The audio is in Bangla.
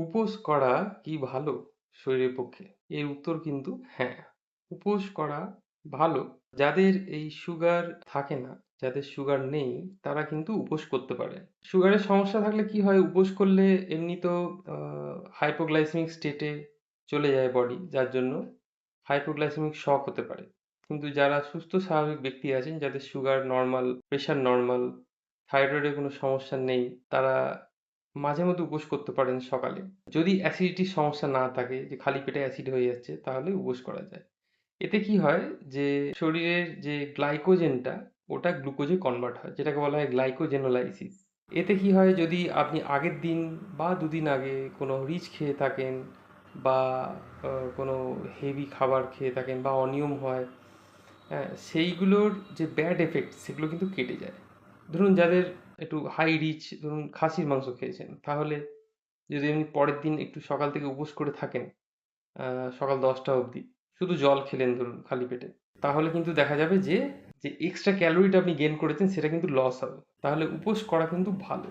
উপোস করা কি ভালো শরীরের পক্ষে? এর উত্তর কিন্তু হ্যাঁ। উপোস করা ভালো। যাদের এই সুগার থাকে না, যাদের সুগার নেই তারা কিন্তু উপোস করতে পারে। সুগারের সমস্যা থাকলে কি হয়, উপোস করলে এমনিতেও হাইপোগ্লাইসেমিক স্টেটে চলে যায় বডি, যার জন্য হাইপোগ্লাইসেমিক শক হতে পারে। কিন্তু যারা সুস্থ স্বাভাবিক ব্যক্তি আছেন, যাদের সুগার নর্মাল, প্রেশার নর্মাল, থাইরয়েডের কোনো সমস্যা নেই, তারা মাঝে মধ্যে উপোস করতে পারেন সকালে। যদি অ্যাসিডিটির সমস্যা না থাকে, যে খালি পেটে অ্যাসিড হয়ে যাচ্ছে, তাহলে উপোস করা যায়। এতে কি হয় যে শরীরের যে গ্লাইকোজেনটা, ওটা গ্লুকোজে কনভার্ট হয়, যেটাকে বলা হয় গ্লাইকোজেনোলাইসিস। এতে কি হয়, যদি আপনি আগের দিন বা দুদিন আগে কোনো রিচ খেয়ে থাকেন বা কোনো হেভি খাবার খেয়ে থাকেন বা অনিয়ম হয়, হ্যাঁ, সেইগুলোর যে ব্যাড এফেক্ট সেগুলো কিন্তু কেটে যায়। ধরুন যাদের একটু হাই রিচ, ধরুন খাসির মাংস খেয়েছেন, তাহলে যদি আপনি পরের দিন একটু সকাল থেকে উপোস করে থাকেন, সকাল 10টা অবধি শুধু জল খেলেন ধরুন খালি পেটে, তাহলে কিন্তু দেখা যাবে যে যে এক্সট্রা ক্যালোরিটা আপনি গেন করেছেন সেটা কিন্তু লস হবে। তাহলে উপোস করা কিন্তু ভালো।